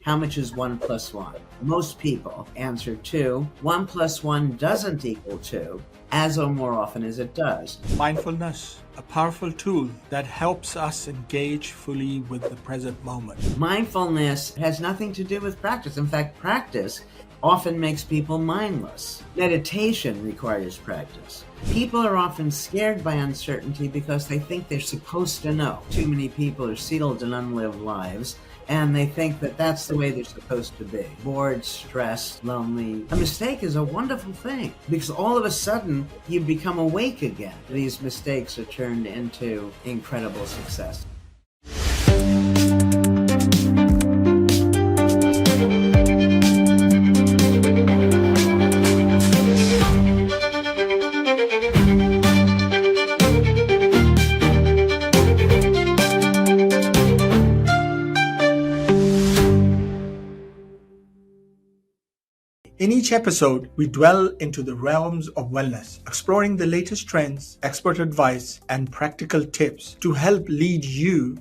how much is 1 plus 1? Most people answer 2. 1 plus 1 doesn't equal 2, as or more often as it does. Mindfulness, a powerful tool that helps us engage fully with the present moment. Mindfulness has nothing to do with practice. In fact, practice often makes people mindless. Meditation requires practice. People are often scared by uncertainty because they think they're supposed to know. Too many people are sealed in unlived lives, and they think that that's the way they're supposed to be. Bored, stressed, lonely. A mistake is a wonderful thing because all of a sudden you become awake again. These mistakes are turned into incredible success. In each episode, we dwell into the realms of wellness, exploring the latest trends, expert advice, and practical tips to help lead you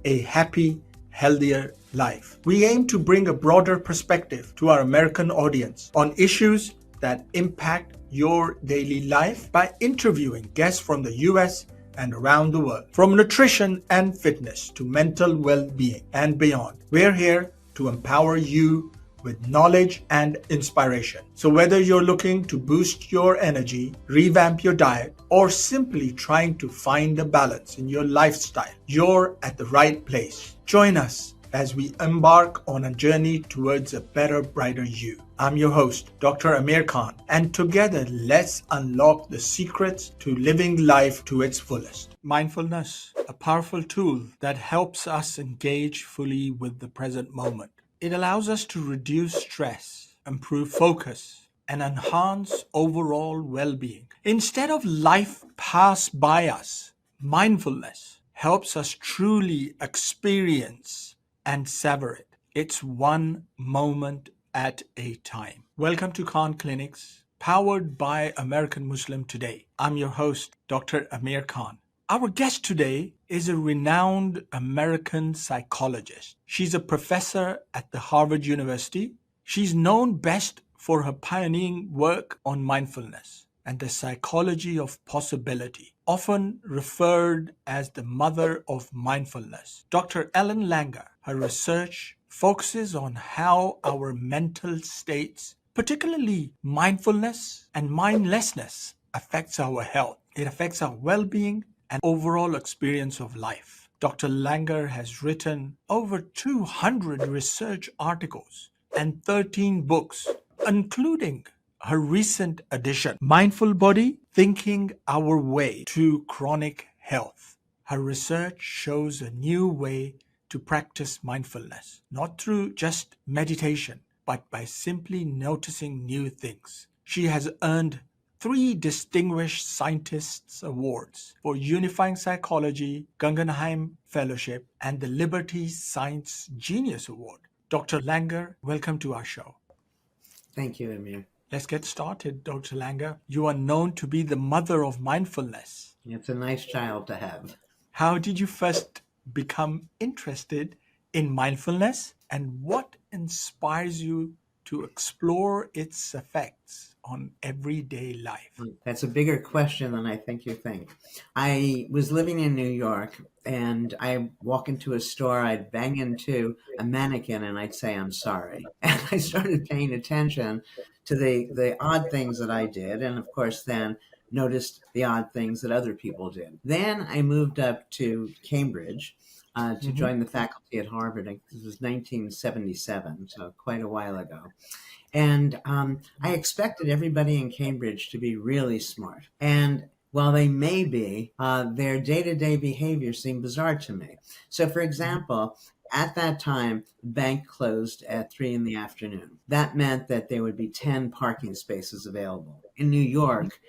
a happy, healthier life. We aim to bring a broader perspective to our American audience on issues that impact your daily life by interviewing guests from the US and around the world. From nutrition and fitness to mental well-being and beyond, we're here to empower you with knowledge and inspiration. So whether you're looking to boost your energy, revamp your diet, or simply trying to find a balance in your lifestyle, you're at the right place. Join us as we embark on a journey towards a better, brighter you. I'm your host, Dr. Amir Khan, and together let's unlock the secrets to living life to its fullest. Mindfulness, a powerful tool that helps us engage fully with the present moment. It allows us to reduce stress, improve focus, and enhance overall well-being. Instead of life pass by us, mindfulness helps us truly experience and savor it. It's one moment at a time. Welcome to Khan Klinics, powered by American Muslim Today. I'm your host, Dr. Amir Khan. Our guest today is a renowned American psychologist. She's a professor at the Harvard University. She's known best for her pioneering work on mindfulness and the psychology of possibility, often referred as the mother of mindfulness. Dr. Ellen Langer, her research focuses on how our mental states, particularly mindfulness and mindlessness, affects our health. It affects our well-being and overall experience of life. Dr. Langer has written over 200 research articles and 13 books, including her recent edition, Mindful Body, Thinking Our Way to Chronic Health. Her research shows a new way to practice mindfulness, not through just meditation, but by simply noticing new things. She has earned 3 Distinguished Scientists Awards for Unifying Psychology, Guggenheim Fellowship, and the Liberty Science Genius Award. Dr. Langer, welcome to our show. Thank you, Amir. Let's get started, Dr. Langer. You are known to be the mother of mindfulness. It's a nice child to have. How did you first become interested in mindfulness, and what inspires you to explore its effects on everyday life? That's a bigger question than I think you think. I was living in New York, and I walk into a store, I'd bang into a mannequin and I'd say, I'm sorry. And I started paying attention to the odd things that I did. And of course, then noticed the odd things that other people did. Then I moved up to Cambridge to join the faculty at Harvard. This was 1977, so quite a while ago. And I expected everybody in Cambridge to be really smart. And while they may be, their day-to-day behavior seemed bizarre to me. So, for example, at that time, the bank closed at 3 in the afternoon. That meant that there would be 10 parking spaces available. In New York,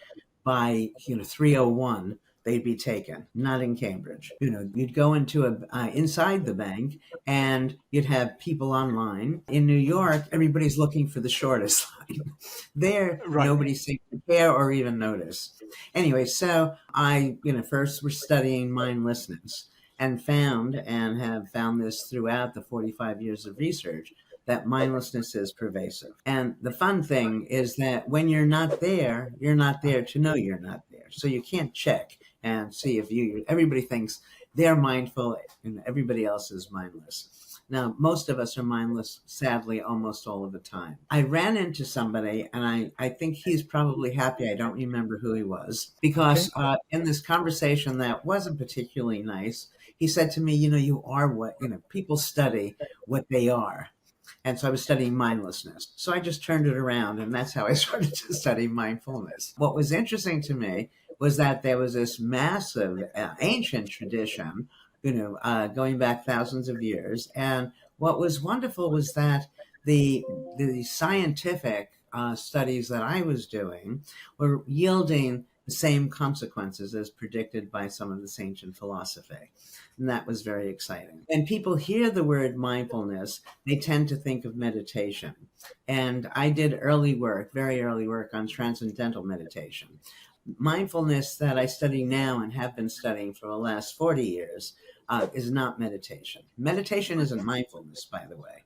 by 3:01, they'd be taken. Not in Cambridge. You'd go into inside the bank, and you'd have people online. In New York, everybody's looking for the shortest line. There, Right. Nobody seemed to care or even notice. Anyway, so I, first was studying mindlessness, and have found this throughout the 45 years of research, that mindlessness is pervasive. And the fun thing is that when you're not there to know you're not there. So you can't check and see if everybody thinks they're mindful and everybody else is mindless. Now, most of us are mindless, sadly, almost all of the time. I ran into somebody, and I think he's probably happy I don't remember who he was, Okay. because in this conversation that wasn't particularly nice, he said to me, you are what, people study what they are. And so I was studying mindlessness. So I just turned it around, and that's how I started to study mindfulness. What was interesting to me was that there was this massive ancient tradition, going back thousands of years. And what was wonderful was that the scientific studies that I was doing were yielding the same consequences as predicted by some of this ancient philosophy. And that was very exciting. When people hear the word mindfulness, they tend to think of meditation. And I did very early work on transcendental meditation. Mindfulness that I study now and have been studying for the last 40 years is not meditation. Meditation isn't mindfulness, by the way.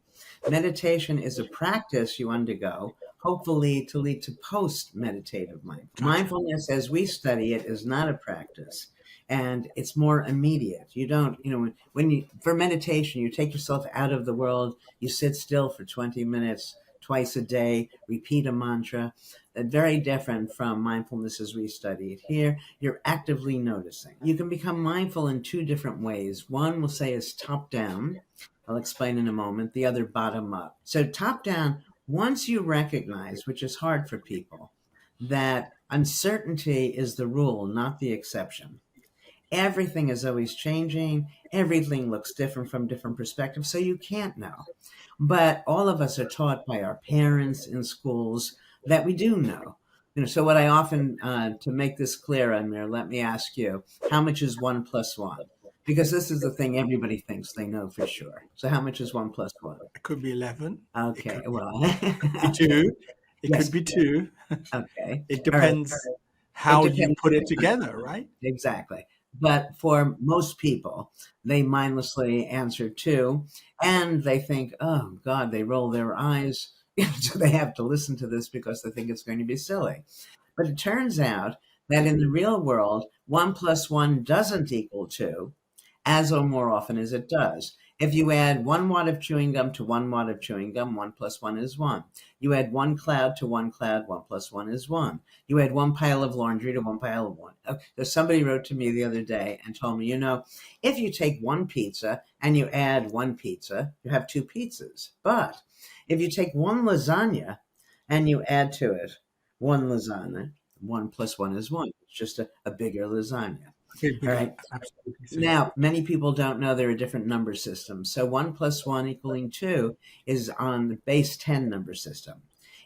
Meditation is a practice you undergo, hopefully to lead to post-meditative mindfulness. Gotcha. Mindfulness, as we study it, is not a practice, and it's more immediate. You don't, for meditation, you take yourself out of the world, you sit still for 20 minutes twice a day, repeat a mantra. Very different from mindfulness as we study it here. You're actively noticing. You can become mindful in two different ways. One we'll say is top down. I'll explain in a moment. The other bottom up. So top down, once you recognize, which is hard for people, that uncertainty is the rule, not the exception. Everything is always changing. Everything looks different from different perspectives, so you can't know. But all of us are taught by our parents in schools that we do know. So what I often, to make this clear, Amir, let me ask you, how much is 1 + 1? Because this is the thing everybody thinks they know for sure. So how much is 1 + 1? It could be 11. It Okay, could well, be 2. It yes, could be 2. okay. It All right. depends It how you depends. put it together, right? Exactly. But for most people, they mindlessly answer 2, and they think, oh, God, they roll their eyes. So they have to listen to this because they think it's going to be silly. But it turns out that in the real world, 1 + 1 doesn't equal 2, as or more often as it does. If you add 1 wad of chewing gum to 1 wad of chewing gum, 1 + 1 is 1. You add 1 cloud to 1 cloud, 1 + 1 is 1. You add 1 pile of laundry to 1 pile of one. So somebody wrote to me the other day and told me, if you take one pizza and you add one pizza, you have 2 pizzas. But if you take one lasagna and you add to it one lasagna, 1 + 1 is 1. It's just a bigger lasagna. Okay, All bigger. right. Absolutely same. Now, many people don't know there are different number systems. So 1 + 1 equaling 2 is on the base 10 number system.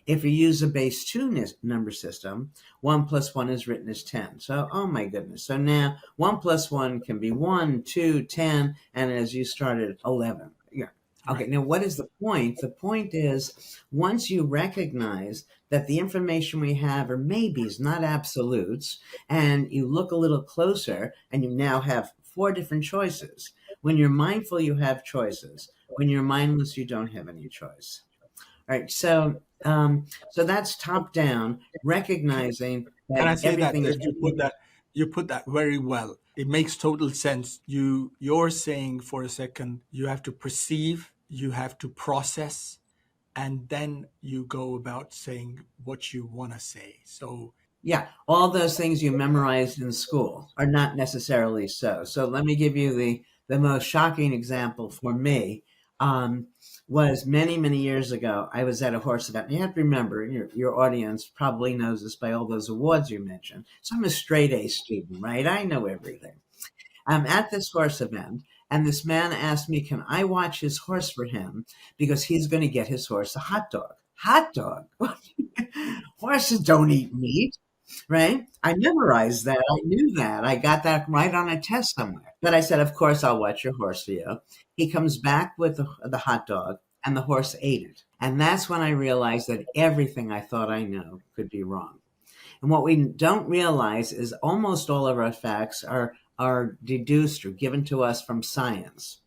If you use a base 2 number system, 1 + 1 is written as 10. So, oh my goodness. So now 1 + 1 can be 1, 2, 10, and as you started, 11. Yeah. Okay, Right. now what is the point? The point is once you recognize that the information we have are maybes, not absolutes, and you look a little closer and you now have 4 different choices. When you're mindful, you have choices. When you're mindless, you don't have any choice. All right. So that's top down, recognizing Can I that say that everything is. you put that very well. It makes total sense. You're saying for a second you have to perceive, you have to process, and then you go about saying what you want to say. So Yeah, all those things you memorized in school are not necessarily so. So let me give you the most shocking example for me. Um, was many, many years ago, I was at a horse event. You have to remember, your audience probably knows this by all those awards you mentioned. So I'm a straight A student, right? I know everything. I'm at this horse event, and this man asked me, can I watch his horse for him because he's going to get his horse a hot dog. Hot dog? Horses don't eat meat, right? I memorized that. I knew that. I got that right on a test somewhere. But I said, of course, I'll watch your horse for you. He comes back with the hot dog, and the horse ate it. And that's when I realized that everything I thought I knew could be wrong. And what we don't realize is almost all of our facts are deduced or given to us from science.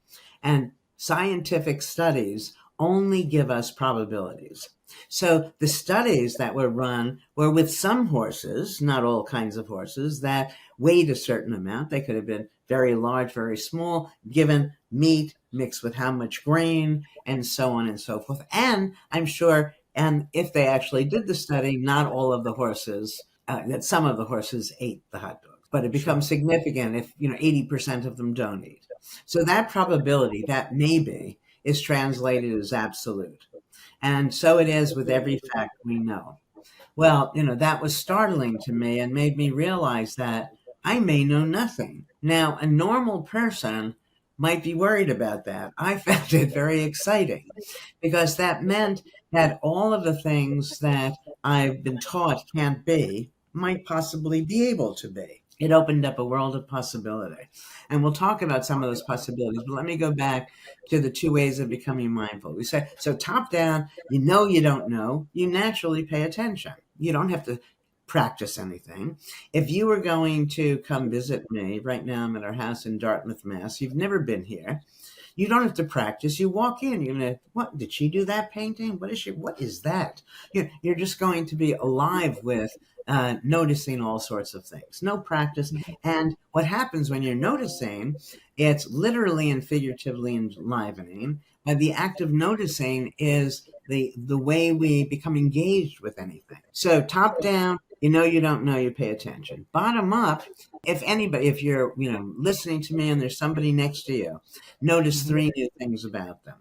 And scientific studies only give us probabilities. So the studies that were run were with some horses, not all kinds of horses, that weighed a certain amount. They could have been very large, very small, given meat mixed with how much grain, and so on and so forth. And I'm sure, and if they actually did the study, not all of the horses, that some of the horses ate the hot dogs, but it Sure. becomes significant if 80% of them don't eat. So that probability, that maybe, is translated as absolute. And so it is with every fact we know. Well, that was startling to me and made me realize that I may know nothing. Now, a normal person might be worried about that. I found it very exciting because that meant that all of the things that I've been taught can't be might possibly be able to be. It opened up a world of possibility. And we'll talk about some of those possibilities, but let me go back to the two ways of becoming mindful. We say, so top down, you don't know, you naturally pay attention. You don't have to practice anything. If you were going to come visit me, right now I'm at our house in Dartmouth, Mass. You've never been here. You don't have to practice. You walk in, you're going to, what, did she do that painting? What is that? You're just going to be alive with noticing all sorts of things. No practice. And what happens when you're noticing, it's literally and figuratively enlivening. The act of noticing is the way we become engaged with anything. So top down, you don't know, you pay attention. Bottom up, if you're, listening to me and there's somebody next to you, notice three new things about them.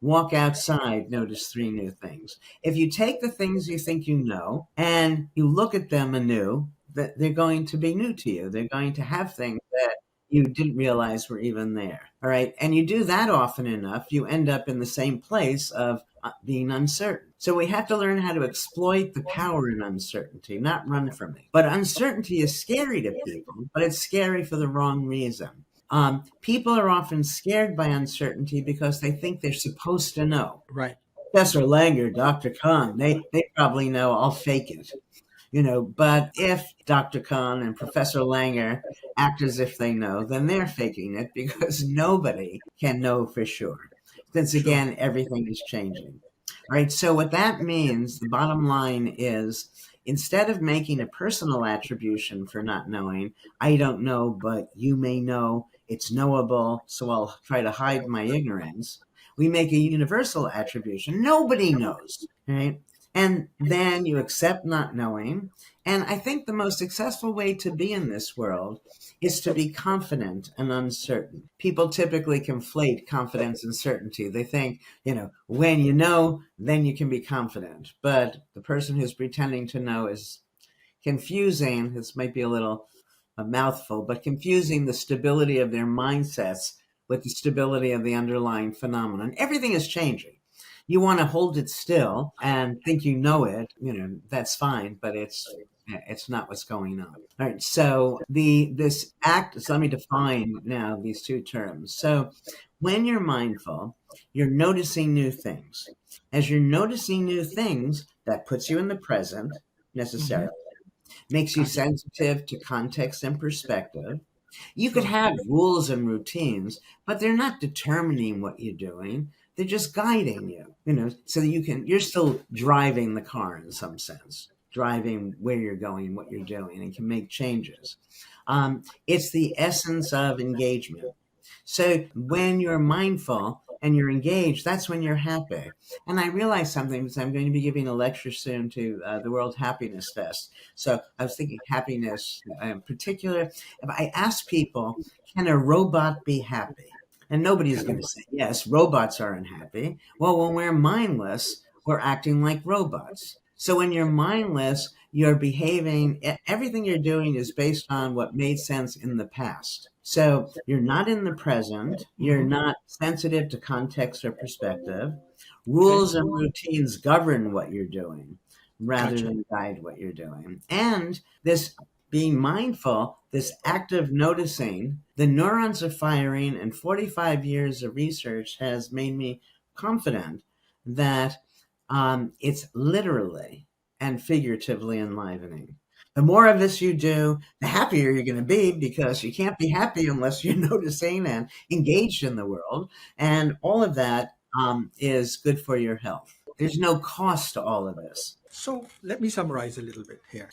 Walk outside, notice three new things. If you take the things you think you know and you look at them anew, that they're going to be new to you. They're going to have things that you didn't realize were even there. All right. And you do that often enough, you end up in the same place of being uncertain. So we have to learn how to exploit the power in uncertainty, not run from it. But uncertainty is scary to people, but it's scary for the wrong reason. People are often scared by uncertainty because they think they're supposed to know. Right. Professor Langer, Dr. Khan, they probably know, I'll fake it. But if Dr. Khan and Professor Langer act as if they know, then they're faking it because nobody can know for sure. Since Sure. again, everything is changing. All right. So what that means, the bottom line is, instead of making a personal attribution for not knowing, I don't know, but you may know, it's knowable, so I'll try to hide my ignorance. We make a universal attribution. Nobody knows, right? And then you accept not knowing. And I think the most successful way to be in this world is to be confident and uncertain. People typically conflate confidence and certainty. They think, when you know, then you can be confident. But the person who's pretending to know is confusing. This might be a mouthful, but confusing the stability of their mindsets with the stability of the underlying phenomenon. Everything is changing. You want to hold it still and think you know it, that's fine, but it's not what's going on. All right. So this act, so let me define now these two terms. So when you're mindful, you're noticing new things. As you're noticing new things, that puts you in the present Hmm. necessarily, makes you Gotcha. sensitive to context and perspective. You could Sure. have rules and routines, but they're not determining what you're doing. They're just guiding you, so that you're still driving the car in some sense, driving where you're going, what you're doing, and can make changes. It's the essence of engagement. So when you're mindful and you're engaged, that's when you're happy. And I realized something because I'm going to be giving a lecture soon to the World Happiness Fest. So I was thinking happiness in particular. If I ask people, can a robot be happy? And nobody's going to say, yes, robots are unhappy. Well, when we're mindless, we're acting like robots. So when you're mindless, you're behaving, everything you're doing is based on what made sense in the past. So you're not in the present, you're Hmm. not sensitive to context or perspective. Okay. Rules and routines govern what you're doing rather Gotcha. than guide what you're doing. And this being mindful, this active noticing, the neurons are firing, and 45 years of research has made me confident that it's literally and figuratively enlivening. The more of this you do, the happier you're going to be because you can't be happy unless you're noticing and engaged in the world. And all of that is good for your health. There's no cost to all of this. So let me summarize a little bit here.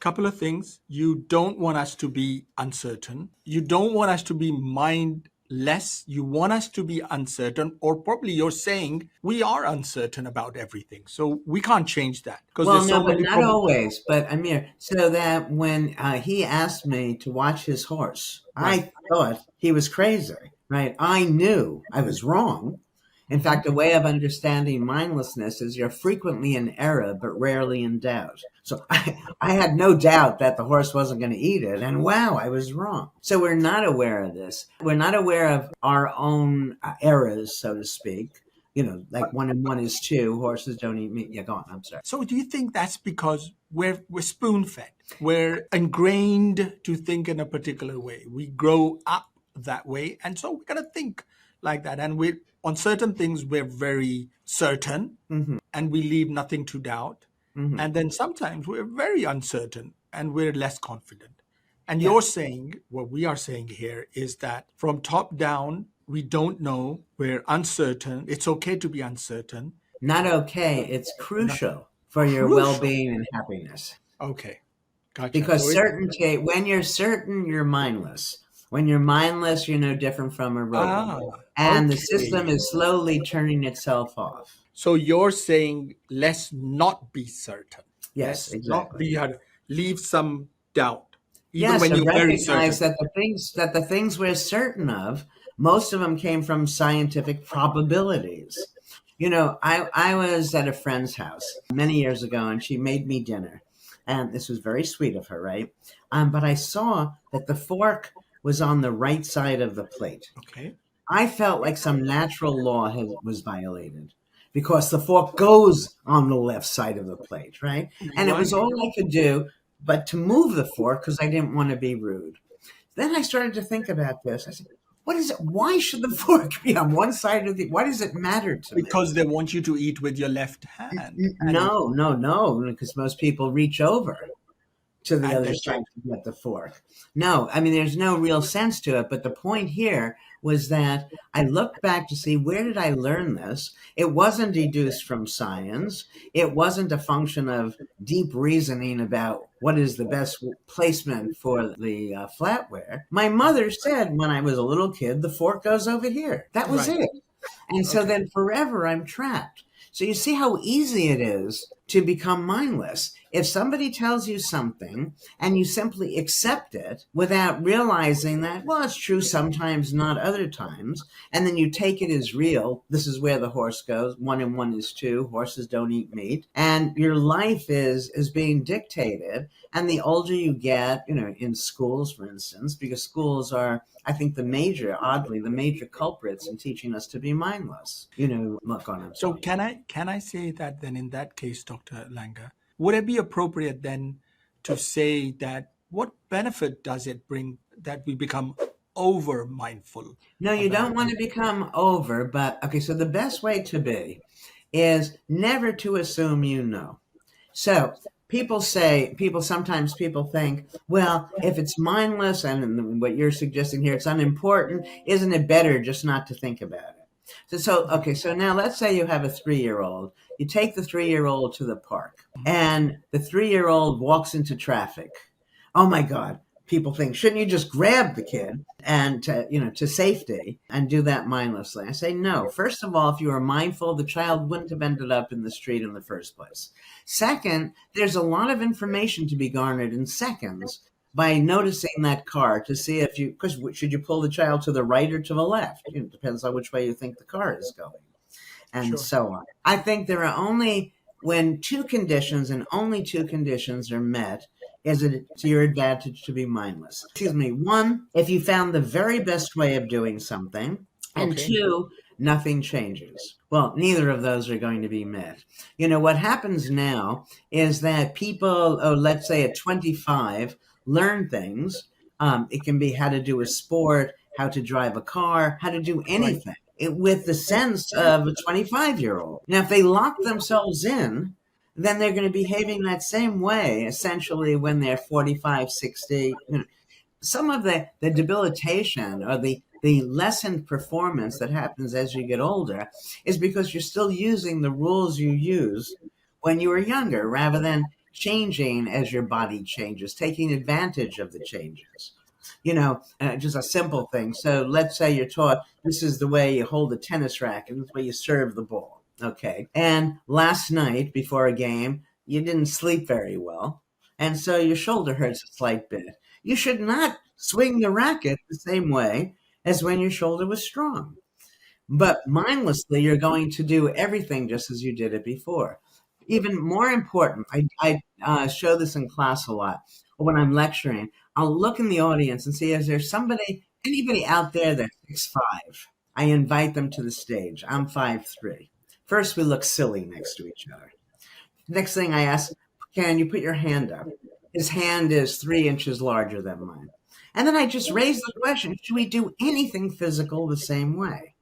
Couple of things. You don't want us to be uncertain. You don't want us to be mindless. You want us to be uncertain, or probably you're saying we are uncertain about everything. So we can't change that because Well, there's no, so but many not problems. always. But Amir, so that when he asked me to watch his horse, Right. I thought he was crazy, right? I knew I was wrong. In Mhm. fact, a way of understanding mindlessness is you're frequently in error, but rarely in doubt. So I had no doubt that the horse wasn't going to eat it. And wow, I was wrong. So we're not aware of this. We're not aware of our own errors, so to speak. Like 1 and 1 is 2. Horses don't eat meat. Yeah, go on. I'm sorry. So do you think that's because we're spoon fed? We're ingrained to think in a particular way. We grow up that way, and so we're gonna think like that. And we on certain things we're very certain, Hmm. and we leave nothing to doubt. Hmm. And then sometimes we're very uncertain and we're less confident. And Yeah. you're saying, what we are saying here is that from top down, we don't know, we're uncertain. It's okay to be uncertain. Not okay. It's Not crucial for your well crucial. being and happiness. Okay, gotcha. So Because it, certainty, when you're certain, you're mindless. When you're mindless, you're no different from a robot. ah, And the system okay. is slowly turning itself off. So you're saying let's not be certain. Yes, Let's not exactly. be, leave some doubt, even Yes, when and you're very recognize certain. that the things we're certain of, most of them came from scientific probabilities. I was at a friend's house many years ago, and she made me dinner, and this was very sweet of her, right? But I saw that the fork was on the right side of the plate. Okay. I felt like some natural law was violated because the fork goes on the left side of the plate, right? And it was Right. all I could do but to move the fork because I didn't want to be rude. Then I started to think about this. I said, what is it? Why should the fork be on one side of the? Why does it matter to me? Because they want you to eat with your left hand. And No, no, no, because most people reach over to the and other they side take to get the fork. No, I mean, there's no real sense to it. But the point here was that I looked back to see where did I learn this? It wasn't deduced from science. It wasn't a function of deep reasoning about what is the best placement for the flatware. My mother said when I was a little kid, the fork goes over here. That was right. it. And so Okay. then forever I'm trapped. So you see how easy it is to become mindless. If somebody tells you something and you simply accept it without realizing that, well, it's true sometimes, not other times, and then you take it as real, this is where the horse goes. 1 and 1 is 2. Horses don't eat meat. And your life is being dictated. And the older you get, in schools, for instance, because schools are, I think, oddly, the major culprits in teaching us to be mindless. Look on, I'm So sorry. can I say that then in that case, Dr. Langer, would it be appropriate then to say that what benefit does it bring that we become over mindful No, you about don't want to become over, but okay, so the best way to be is never to assume you know. So sometimes people think, well, if it's mindless and what you're suggesting here, it's unimportant, isn't it better just not to think about it? Okay, so now let's say you have a 3-year-old. You take the 3-year-old to the park, and the 3-year-old walks into traffic. Oh my God. People think, shouldn't you just grab the kid and to safety and do that mindlessly? I say no. First of all, if you were mindful, the child wouldn't have ended up in the street in the first place. Second, there's a lot of information to be garnered in seconds by noticing that car to see if because should you pull the child to the right or to the left? It depends on which way you think the car is going, and sure. so on. I think there are only when two conditions and only two conditions are met is it to your advantage to be mindless. Excuse me. One, if you found the very best way of doing something, and Okay. two, nothing changes. Well, neither of those are going to be met. What happens now is that people, let's say at 25, learn things. It can be how to do a sport, how to drive a car, how to do Right. anything with the sense of a 25-year-old. Now, if they lock themselves in, then they're going to be behaving that same way, essentially, when they're 45, 60. Some of the debilitation or the the lessened performance that happens as you get older is because you're still using the rules you use when you were younger rather than changing as your body changes, taking advantage of the changes. Just a simple thing. So let's say you're taught this is the way you hold a tennis racket, this is the way you serve the ball. Okay. And last night before a game, you didn't sleep very well. And so your shoulder hurts a slight bit. You should not swing the racket the same way as when your shoulder was strong. But mindlessly, you're going to do everything just as you did it before. Even more important, I show this in class a lot. When I'm lecturing, I'll look in the audience and see, is there anybody out there that's 6'5"? I invite them to the stage. I'm 5'3". First, we look silly next to each other. Next thing I ask, can you put your hand up? His hand is 3 inches larger than mine. And then I just raise the question, should we do anything physical the same way?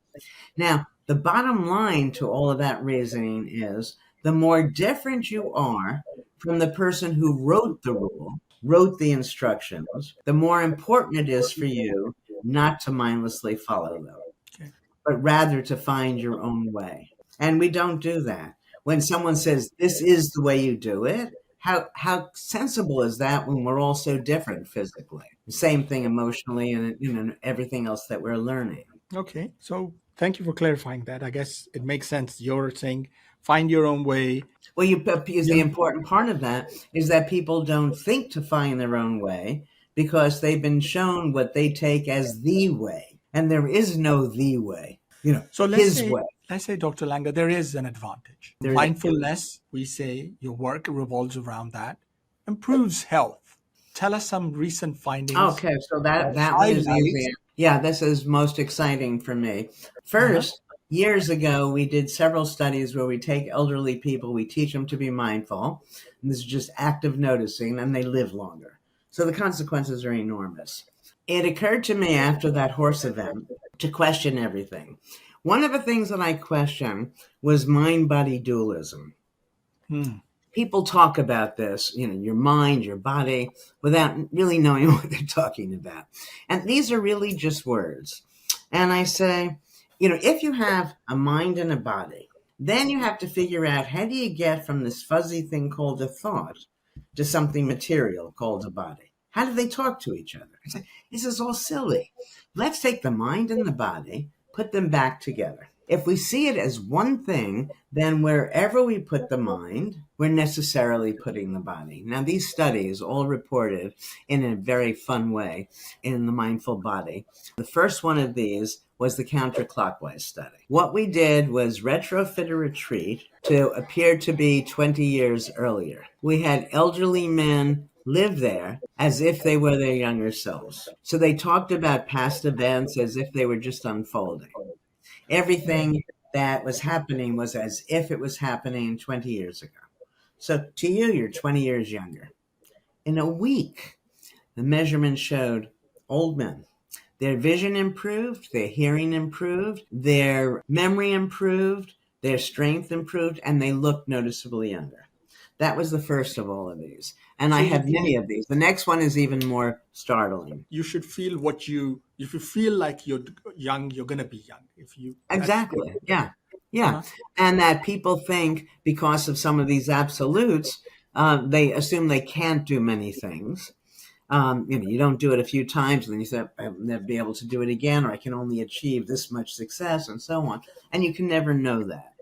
Now, the bottom line to all of that reasoning is the more different you are from the person who wrote the rule, wrote the instructions, the more important it is for you not to mindlessly follow them, Okay. but rather to find your own way. And we don't do that. When someone says, this is the way you do it, how sensible is that when we're all so different physically? Same thing emotionally and everything else that we're learning. Okay. So thank you for clarifying that. I guess it makes sense. You're saying find your own way. Well, the important part of that is that people don't think to find their own way because they've been shown what they take as the way. And there is no the way, So his way. let's say, Dr. Langer, there is an advantage. Mindfulness, we say your work revolves around that, improves health. Tell us some recent findings. Okay, so that one is easy. Yeah, this is most exciting for me. First, years ago, we did several studies where we take elderly people, we teach them to be mindful, and this is just active noticing, and they live longer. So the consequences are enormous. It occurred to me after that horse event to question everything. One of the things that I questioned was mind-body dualism. People talk about this, your mind, your body, without really knowing what they're talking about. And these are really just words. And I say, if you have a mind and a body, then you have to figure out how do you get from this fuzzy thing called a thought to something material called a body? How do they talk to each other? I say, this is all silly. Let's take the mind and the body, put them back together. If we see it as one thing, then wherever we put the mind, we're necessarily putting the body. Now, these studies all reported in a very fun way in the Mindful Body. The first one of these was the counterclockwise study. What we did was retrofit a retreat to appear to be 20 years earlier. We had elderly men live there as if they were their younger selves. So they talked about past events as if they were just unfolding. Everything that was happening was as if it was happening 20 years ago. So to you, you're 20 years younger. In a week, the measurements showed old men. Their vision improved, their hearing improved, their memory improved, their strength improved, and they looked noticeably younger. That was the first of all of these. And I have many of these. The next one is even more startling. You should feel if you feel like you're young, you're going to be young. Exactly. Yeah. And that people think because of some of these absolutes, they assume they can't do many things. You don't do it a few times and then you say, I'll never be able to do it again, or I can only achieve this much success and so on. And you can never know that.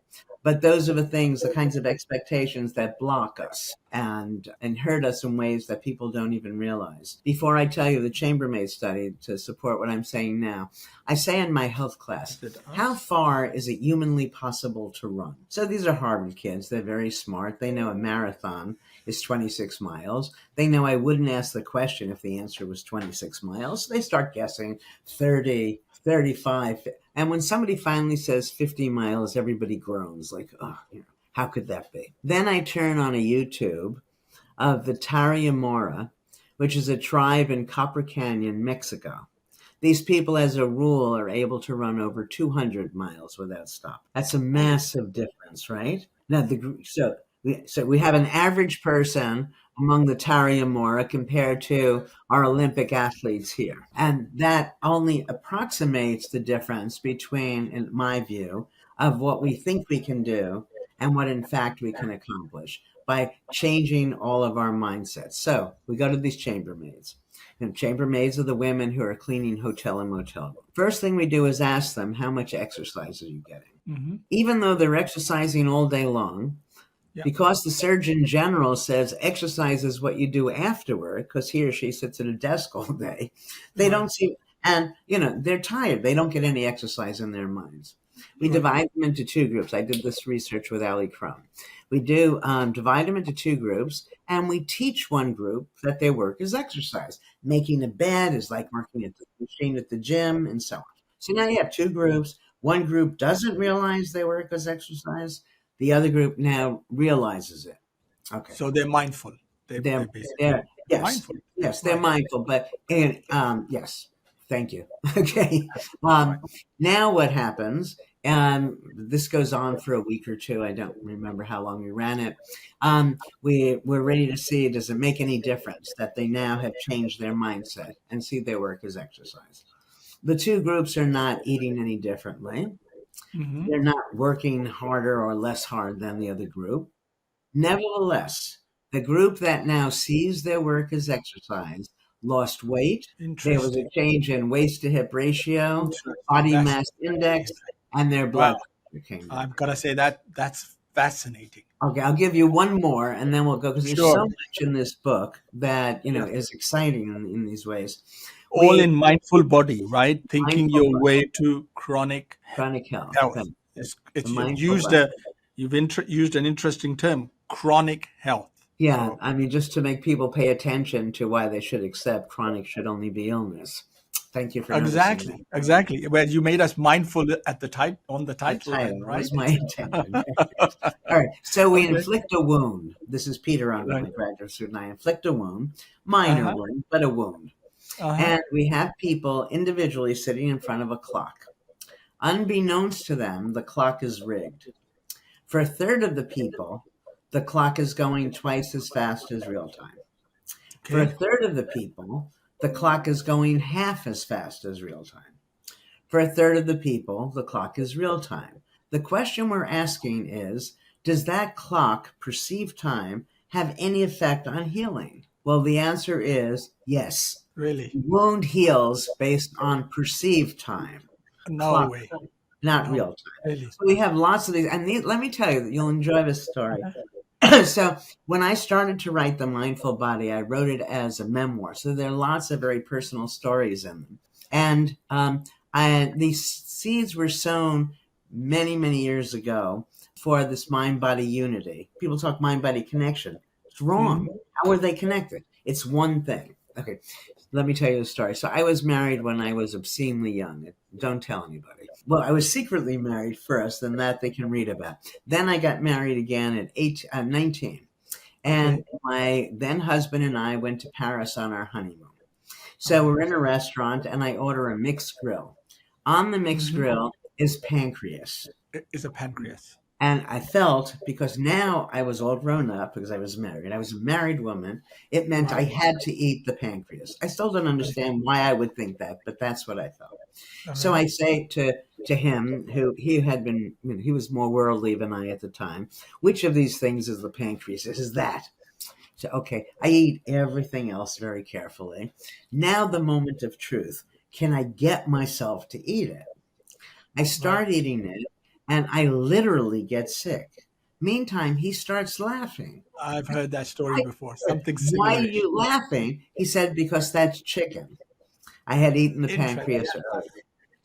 But those are the kinds of expectations that block us and hurt us in ways that people don't even realize. Before I tell you the chambermaid study to support what I'm saying now, I say in my health class, how far is it humanly possible to run? So these are Harvard kids. They're very smart. They know a marathon is 26 miles. They know I wouldn't ask the question if the answer was 26 miles. So they start guessing 30, 35. And when somebody finally says 50 miles, everybody groans like, how could that be? Then I turn on a YouTube of the Tarahumara, which is a tribe in Copper Canyon, Mexico. These people, as a rule, are able to run over 200 miles without stop. That's a massive difference, right? Now, so we have an average person among the Tarahumara compared to our Olympic athletes here. And that only approximates the difference between, in my view, of what we think we can do and what in fact we can accomplish by changing all of our mindsets. So we go to these chambermaids. And chambermaids are the women who are cleaning hotel and motel rooms. First thing we do is ask them, how much exercise are you getting? Hmm. Even though they're exercising all day long, Yeah. because the Surgeon General says exercise is what you do afterward, because he or she sits at a desk all day, they Right. don't see, and they're tired. They don't get any exercise in their minds. We Right. divide them into two groups. I did this research with Ali Crum. We do divide them into two groups, and we teach one group that their work is exercise. Making a bed is like working at the machine at the gym, and so on. So now you have two groups. One group doesn't realize their work is exercise. The other group now realizes it. Okay. So they're mindful. They're They're basically they're yes, mindful. yes, they're Right. mindful, but and yes, thank you. Okay. Right. Now what happens? This goes on for a week or two. I don't remember how long we ran it. We're ready to see, does it make any difference that they now have changed their mindset and see their work as exercise? The two groups are not eating any differently. Hmm. They're not working harder or less hard than the other group. Nevertheless, the group that now sees their work as exercise lost weight. There was a Interesting. change in waist to hip ratio, Interesting. body That's mass index, and their blood wow. pressure came down. I'm gonna say that's fascinating. Okay, I'll give you one more and then we'll go because there's so Sure. much in this book that, Yes. is exciting in these ways. All We in mindful body, right? Thinking mindful your body, way to chronic chronic health, health. thank you. The It's mindful body. used an interesting term, chronic health. Yeah, So I mean, just to make people pay attention to why they should accept chronic should only be illness. Thank you for noticing that. exactly. Well, you made us mindful at the on the The title, then, title right? was my intention. All right, so we Okay. inflict a wound. This is Peter Unger, Right. my graduate student. I inflict a wound, minor Uh-huh. wound, but a wound. Uh-huh. And we have people individually sitting in front of a clock. Unbeknownst to them, the clock is rigged. For a third of the people, the clock is going twice as fast as real time. For a Okay. third of the people, the clock is going half as fast as real time. For a third of the people, the clock is real time. The question we're asking is, does that clock, perceived time, have any effect on healing? Well, the answer is yes. Really? Wound heals based on perceived time, No clock, way. not No, real time. really. So we have lots of these, and let me tell you, you'll enjoy this story. So when I started to write The Mindful Body, I wrote it as a memoir. So there are lots of very personal stories in them. And these seeds were sown many, many years ago for this mind body unity. People talk mind body connection. It's Hmm. wrong. How are they connected? It's one thing. Okay, let me tell you the story. So I was married when I was obscenely young. Don't tell anybody. Well, I was secretly married first, and that they can read about. Then I got married again at 19. And Okay. my then husband and I went to Paris on our honeymoon. So Uh-huh. we're in a restaurant and I order a mixed grill. On the mixed Hmm. grill is pancreas. It's a pancreas. And I felt, because now I was all grown up because I was married, I was a married woman, it meant I Right. had to eat the pancreas. I still don't Right. understand why I would think that, but that's what I felt. All So right. I say to him, who he had been, he was more worldly than I at the time, which of these things is the pancreas? Is that? So, okay, I eat everything else very carefully. Now, the moment of truth. Can I get myself to eat it? I Right. start eating it and I literally get sick. Meantime, he starts laughing. I've heard that story I before. said, Something why are similar. you laughing? He said, because that's chicken. I had eaten the Interesting. pancreas earlier.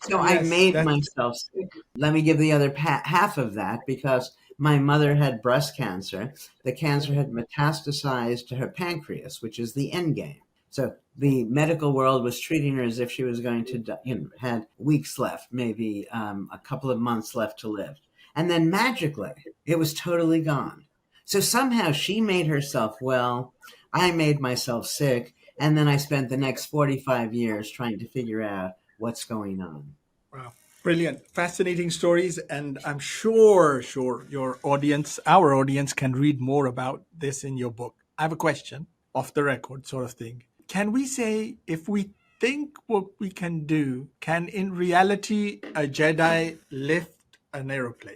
So I Yes, made that's myself sick. Let me give the other half of that because my mother had breast cancer. The cancer had metastasized to her pancreas, which is the end game. So the medical world was treating her as if she was going to die, had weeks left, maybe a couple of months left to live. And then magically, it was totally gone. So somehow she made herself well. I made myself sick. And then I spent the next 45 years trying to figure out what's going on. wow. Brilliant. Fascinating stories. And I'm sure your audience, our audience, can read more about this in your book. I have a question, off the record sort of thing. Can we say if we think what we can do, can in reality a Jedi lift an aeroplane?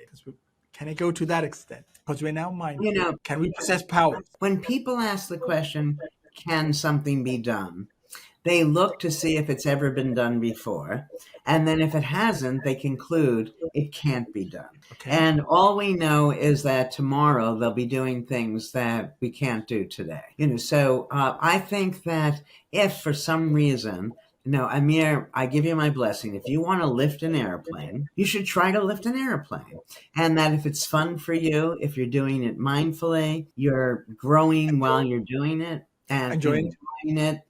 Can it go to that extent? Because we're now You mindful. know, Can we possess powers? when people ask the question, can something be done? They look to see if it's ever been done before. And then if it hasn't, they conclude it can't be done. Okay. And all we know is that tomorrow they'll be doing things that we can't do today. So I think that if for some reason, Amir, I give you my blessing. If you want to lift an airplane, you should try to lift an airplane. And that if it's fun for you, if you're doing it mindfully, you're growing while you're doing it and Enjoying. enjoying it,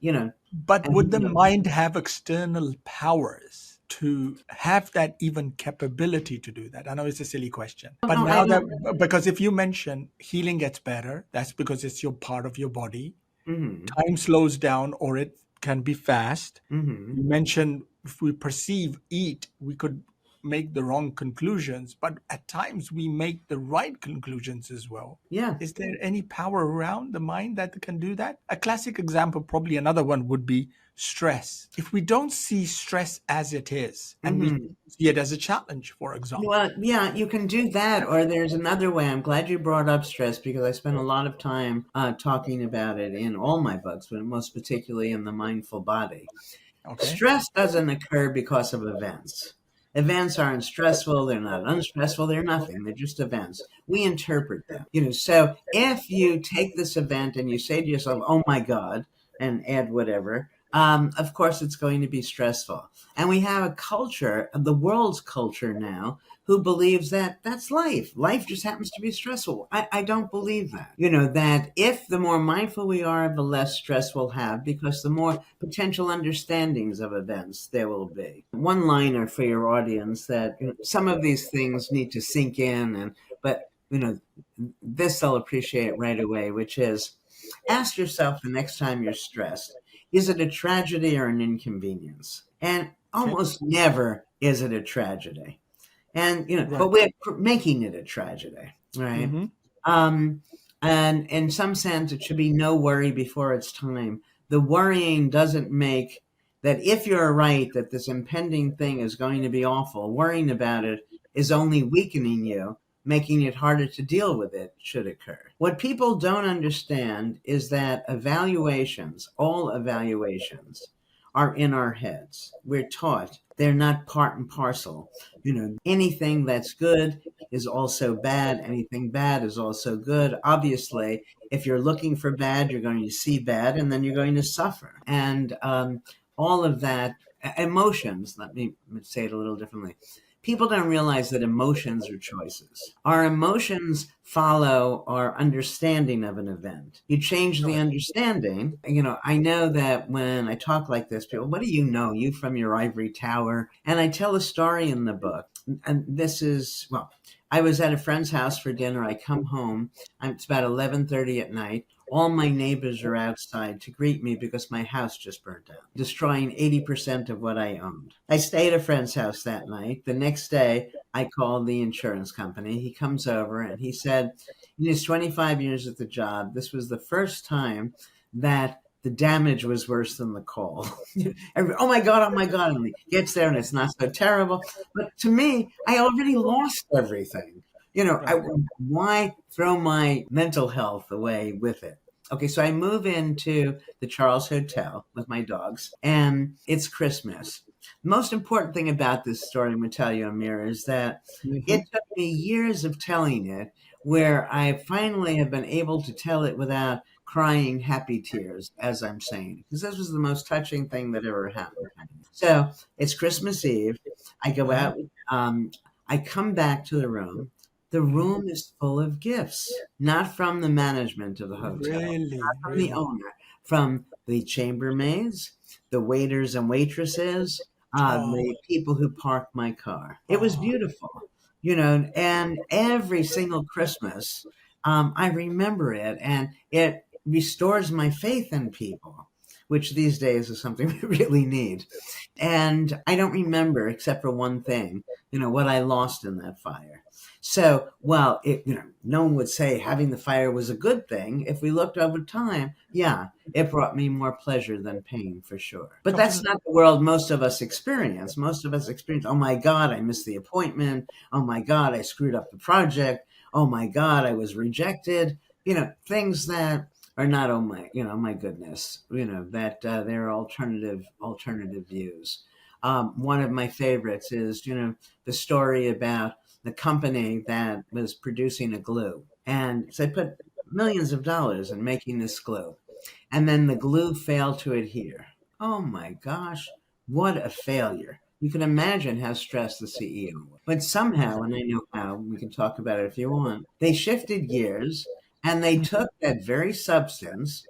But and would the mind have external powers to have that even capability to do that? I know it's a silly question. But no, I now that, don't. because if you mention healing gets better, that's because it's your part of your body. Mhm, Time slows down or it can be fast. mhm. You mentioned if we perceive, eat, we could make the wrong conclusions, but at times we make the right conclusions as well. Yeah. Is there any power around the mind that can do that? A classic example, probably another one, would be stress. If we don't see stress as it is and we Mhm. see it as a challenge, for example. Well, yeah, you can do that, or there's another way. I'm glad you brought up stress because I spent a lot of time talking about it in all my books, but most particularly in The Mindful Body. Okay. Stress doesn't occur because of events. Events aren't stressful, they're not unstressful, they're nothing. They're just events. We interpret them. So if you take this event and you say to yourself, "Oh my God," and add whatever, of course it's going to be stressful. And we have a culture, the world's culture now, who believes that that's life. Life just happens to be stressful. I don't believe that. That if the more mindful we are, the less stress we'll have because the more potential understandings of events there will be. One liner for your audience that some of these things need to sink in, but this they'll appreciate right away, which is ask yourself the next time you're stressed, is it a tragedy or an inconvenience? And Okay. almost never is it a tragedy. And Right. but we're making it a tragedy, right? Mm-hmm. um and in some sense it should be no worry before it's time. The worrying doesn't make that, if you're right that this impending thing is going to be awful, worrying about it is only weakening you, making it harder to deal with it should occur. What people don't understand is that evaluations, all evaluations, are in our heads. We're taught they're not part and parcel. Anything that's good is also bad. Anything bad is also good. Obviously, if you're looking for bad, you're going to see bad and then you're going to suffer. And all of that, emotions, let me say it a little differently. People don't realize that emotions are choices. Our emotions follow our understanding of an event. You change the understanding. I know that when I talk like this, people, what do you know? You from your ivory tower. And I tell a story in the book. And this is, well, I was at a friend's house for dinner. I come home. It's about 11:30 at night. All my neighbors are outside to greet me because my house just burnt down, destroying 80% of what I owned. I stayed at a friend's house that night. The next day, I called the insurance company. He comes over and he said, in his 25 years at the job, this was the first time that the damage was worse than the call. Oh my God, oh my God. And he gets there and it's not so terrible. But to me, I already lost everything. Right. Why throw my mental health away with it? Okay, so I move into the Charles Hotel with my dogs, and it's Christmas. The most important thing about this story I'm going to tell you, Amir, is that Mm-hmm. it took me years of telling it, where I finally have been able to tell it without crying happy tears as I'm saying it, because this was the most touching thing that ever happened to me. So it's Christmas Eve. I go Uh-huh. out. I come back to the room. The Mm-hmm. room is full of gifts, not from the management of the hotel, Really, from the really. owner, from the chambermaids, the waiters and waitresses, Oh, the people who parked my car. It was oh, beautiful, and every single Christmas, I remember it, and it restores my faith in people, which these days is something we really need. And I don't remember, except for one thing, what I lost in that fire. So, well, no one would say having the fire was a good thing. If we looked over time, yeah, it brought me more pleasure than pain for sure. But that's Dr. not the world most of us experience. Most of us experience, oh my God, I missed the appointment. Oh my God, I screwed up the project. Oh my God, I was rejected. Things that are not, my goodness, that there are alternative views. One of my favorites is, the story about the company that was producing a glue. And so they put millions of dollars in making this glue. And then the glue failed to adhere. Oh my gosh, what a failure. You can imagine how stressed the CEO was. But somehow, and I know how, we can talk about it if you want, they shifted gears and they took that very substance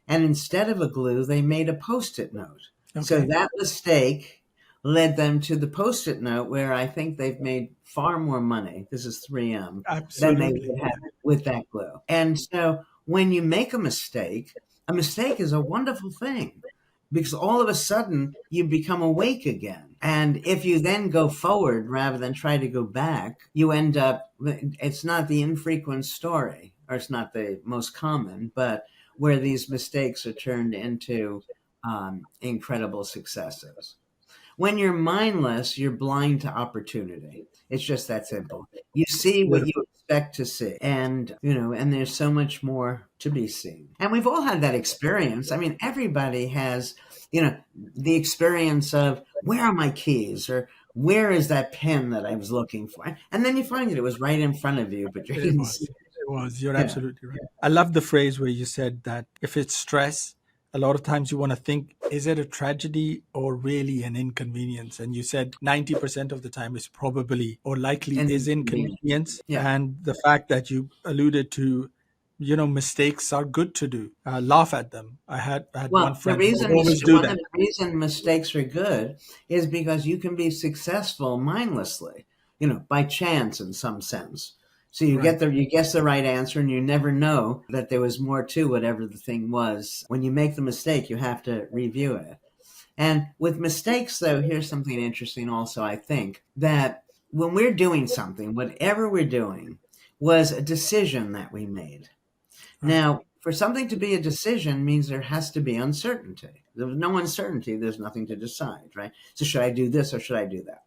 and instead of a glue, they made a post-it note. So Okay. that mistake led them to the post-it note where I think they've made far more money. This is 3M than they Absolutely. would have with that glue. And so when you make a mistake is a wonderful thing because all of a sudden you become awake again. And if you then go forward rather than try to go back, you end up, it's not the infrequent story, or it's not the most common, but where these mistakes are turned into incredible successes. When you're mindless, you're blind to opportunity. It's just that simple. You see what you Beautiful. expect to see, and there's so much more to be seen. And we've all had that experience. I mean, everybody has, the experience of where are my keys or where is that pen that I was looking for? And then you find it was right in front of you, but you It didn't see was. It was. You're it. Yeah. absolutely right. I love the phrase where you said that if it's stress, a lot of times you want to think, is it a tragedy or really an inconvenience? And you said 90% of the time is probably or likely And is inconvenient. inconvenience. Yeah. And the fact that you alluded to, mistakes are good to do. Laugh at them. I had one Well, the friend who would reason always do one of that. the reason mistakes are good is because you can be successful mindlessly, by chance in some sense. So Right. you guess the right answer and you never know that there was more to whatever the thing was. When you make the mistake, you have to review it. And with mistakes though, here's something interesting also, I think, that when we're doing something, whatever we're doing was a decision that we made. Right. Now, for something to be a decision means there has to be uncertainty. There's no uncertainty, there's nothing to decide, right? So should I do this or should I do that?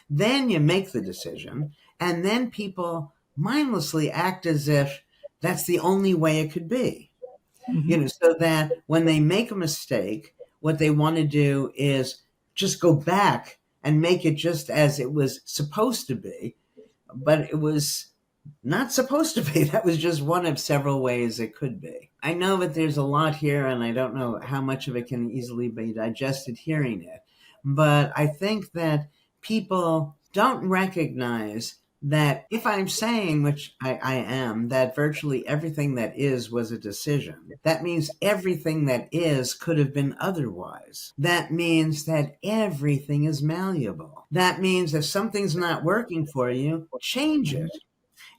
Then you make the decision, and then people mindlessly act as if that's the only way it could be. Hmm. So that when they make a mistake, what they want to do is just go back and make it just as it was supposed to be, but it was not supposed to be. That was just one of several ways it could be. I know that there's a lot here, and I don't know how much of it can easily be digested hearing it. But I think that people don't recognize that if I'm saying, which I am, that virtually everything that is was a decision, that means everything that is could have been otherwise. That means that everything is malleable. That means if something's not working for you, change Hmm. it.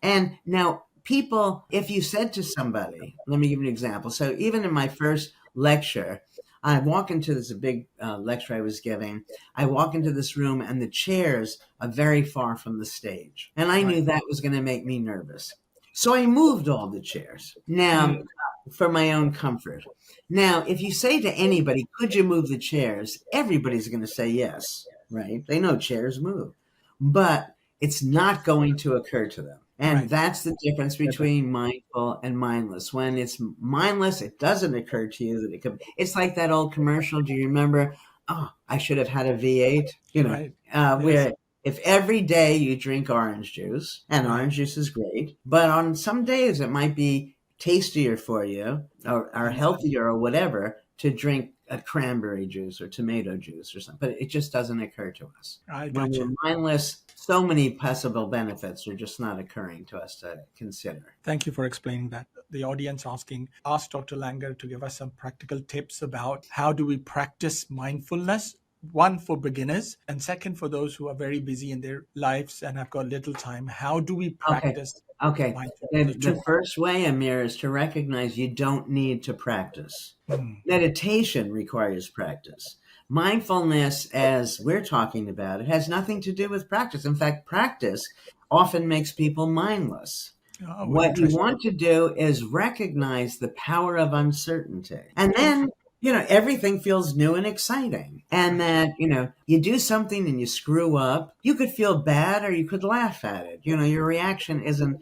And now, people, if you said to somebody, let me give you an example. So, even in my first lecture, I walk into this big lecture I was giving. I walk into this room, and the chairs are very far from the stage. And I Right. knew that was going to make me nervous. So, I moved all the chairs. Now, Mm. for my own comfort. Now, if you say to anybody, could you move the chairs? Everybody's going to say yes, right? They know chairs move. But it's not going to occur to them. And Right. that's the difference Get that. between mindful and mindless. When it's mindless, it doesn't occur to you that it could. It's like that old commercial. Do you remember? Oh, I should have had a V8. Right. Yes. Where if every day you drink orange juice, and Right. orange juice is great, but on some days it might be tastier for you or Yes. healthier or whatever to drink a cranberry juice or tomato juice or something. But it just doesn't occur to us. I When got you. we're mindless, so many possible benefits are just not occurring to us to consider. Thank you for explaining that. The audience asked Dr. Langer to give us some practical tips about how do we practice mindfulness. One for beginners, and second for those who are very busy in their lives and have got little time. How do we Okay. practice? Okay. mindfulness. The, The the two. first way, Amir, is to recognize you don't need to practice. Mm. Meditation requires practice. Mindfulness, as we're talking about, it has nothing to do with practice. In fact, practice often makes people mindless. Oh, What you interesting. want to do is recognize the power of uncertainty. And then, everything feels new and exciting. And Right. that, you do something and you screw up, you could feel bad or you could laugh at it. Your reaction isn't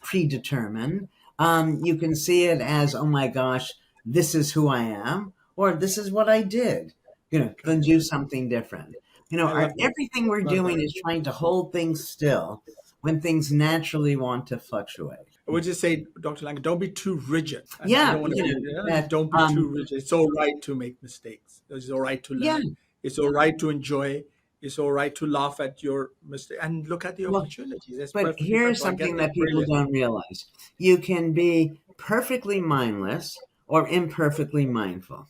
predetermined. You can see it as, oh my gosh, this is who I am, or this is what I did, then Correct. do something different. I love that. Everything we're Love doing that. is trying to hold things still when things naturally want to fluctuate. I would just say, Dr. Lang, don't be too rigid. And I Yeah, don't want to say, yeah, just that, don't be too rigid. It's all right to make mistakes. It's all right to yeah, learn. It's all right to enjoy. It's all right to laugh at your mistake and look at the well, opportunities. That's but perfectly fine. here's So I get something that. that people Brilliant. don't realize. You can be perfectly mindless or imperfectly mindful.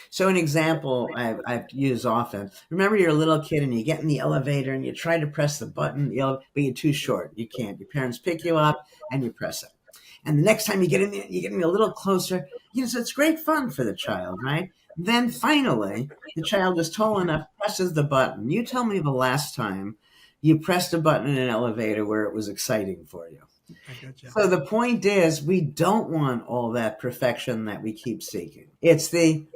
So an example I've used often, remember you're a little kid and you get in the elevator and you try to press the button, but you're too short. You can't. Your parents pick you up and you press it. And the next time you get in there, you get in a little closer. So it's great fun for the child, right? Then finally, the child is tall enough, presses the button. You tell me the last time you pressed a button in an elevator where it was exciting for you. I got you. So the point is, we don't want all that perfection that we keep seeking. It's the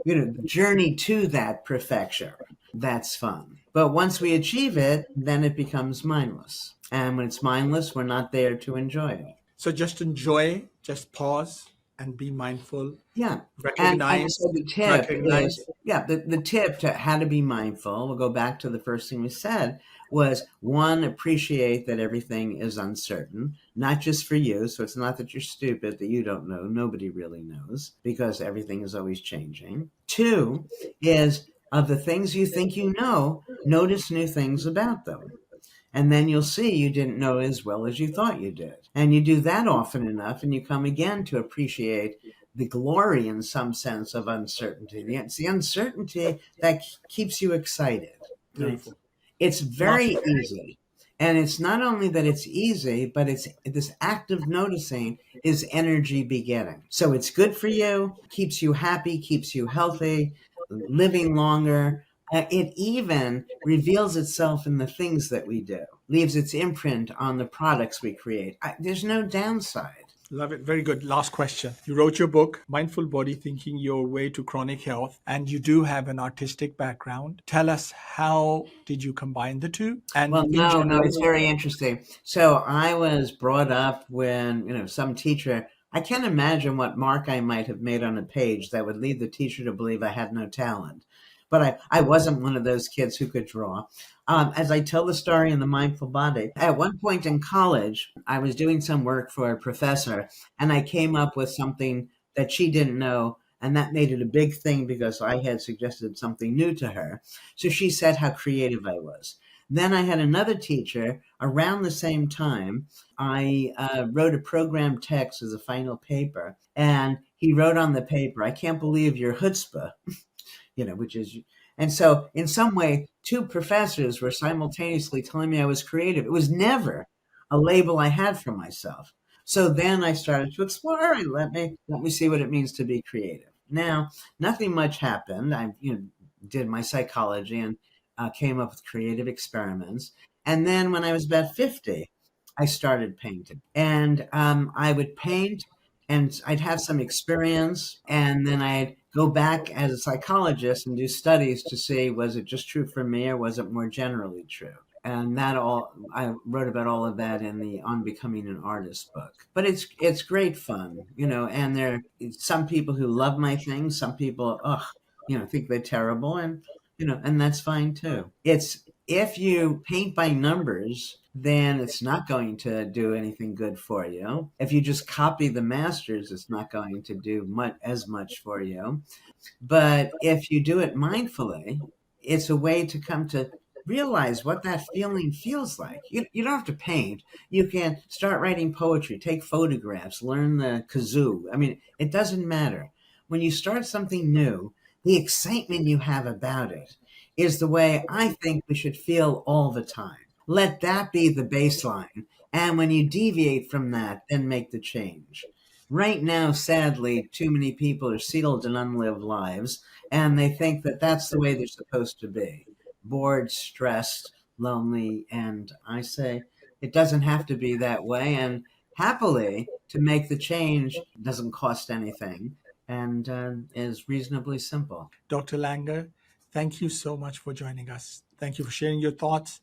journey to that perfection that's fun. But once we achieve it, then it becomes mindless. And when it's mindless, we're not there to enjoy it. So just enjoy, just pause and be mindful. Yeah. And Recognize, so the tip is, recognize. yeah, the tip to how to be mindful, we'll go back to the first thing we said, was one, appreciate that everything is uncertain, not just for you. So it's not that you're stupid, that you don't know. Nobody really knows because everything is always changing. Two is, of the things you think you know, notice new things about them. And then you'll see you didn't know as well as you thought you did. And you do that often enough, and you come again to appreciate the glory, in some sense, of uncertainty. It's the uncertainty that keeps you excited. Right? Beautiful. It's Love very that. easy. And it's not only that it's easy, but it's this act of noticing is energy begetting. So it's good for you, keeps you happy, keeps you healthy, living longer. It even reveals itself in the things that we do, leaves its imprint on the products we create. There's no downside. Love it. Very good. Last question. You wrote your book, Mindful Body Thinking Your Way to Chronic Health, and you do have an artistic background. Tell us, how did you combine the two? And Well, in no, no, general, it's very interesting. So I was brought up when, some teacher, I can't imagine what mark I might have made on a page that would lead the teacher to believe I had no talent. But I wasn't one of those kids who could draw. As I tell the story in The Mindful Body, at one point in college, I was doing some work for a professor, and I came up with something that she didn't know. And that made it a big thing because I had suggested something new to her. So she said how creative I was. Then I had another teacher around the same time. I wrote a program text as a final paper, and he wrote on the paper, "I can't believe your chutzpah," which is, and so in some way, two professors were simultaneously telling me I was creative. It was never a label I had for myself. So then I started to explore. All right, let me see what it means to be creative. Now, nothing much happened. I did my psychology and came up with creative experiments. And then when I was about 50, I started painting. And I would paint and I'd have some experience. And then I'd go back as a psychologist and do studies to see, was it just true for me or was it more generally true? And I wrote about all of that in the On Becoming an Artist book. But it's great fun, and there are some people who love my things, some people, think they're terrible, and that's fine too. It's If you paint by numbers, then it's not going to do anything good for you. If you just copy the masters, it's not going to do as much for you. But if you do it mindfully, it's a way to come to realize what that feeling feels like. You don't have to paint. You can start writing poetry, take photographs, learn the kazoo. I mean, it doesn't matter. When you start something new, the excitement you have about it is the way I think we should feel all the time. Let that be the baseline. And when you deviate from that, then make the change. Right now, sadly, too many people are sealed in unlived lives, and they think that that's the way they're supposed to be: bored, stressed, lonely. And I say it doesn't have to be that way. And happily, to make the change doesn't cost anything and is reasonably simple. Dr. Langer, thank you so much for joining us. Thank you for sharing your thoughts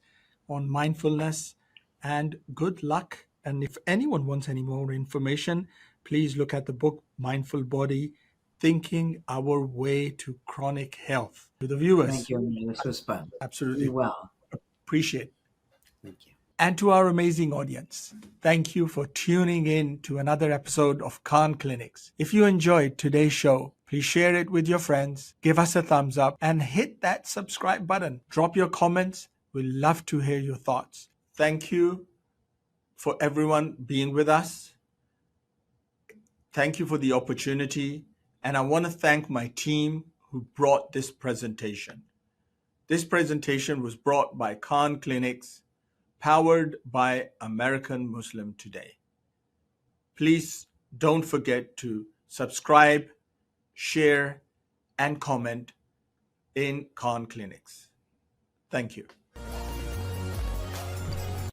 on mindfulness, and good luck. And if anyone wants any more information, please look at the book Mindful Body: Thinking Our Way to Chronic Health. To the Thank viewers, you, Amir. This was fun. Be absolutely well. appreciate. Thank you. And to our amazing audience, thank you for tuning in to another episode of Khan Clinics. If you enjoyed today's show, please share it with your friends, give us a thumbs up, and hit that subscribe button. Drop your comments. We'd love to hear your thoughts. Thank you for everyone being with us. Thank you for the opportunity. And I want to thank my team who brought this presentation. This presentation was brought by Khan Clinics, powered by American Muslim Today. Please don't forget to subscribe, share, and comment in Khan Clinics. Thank you.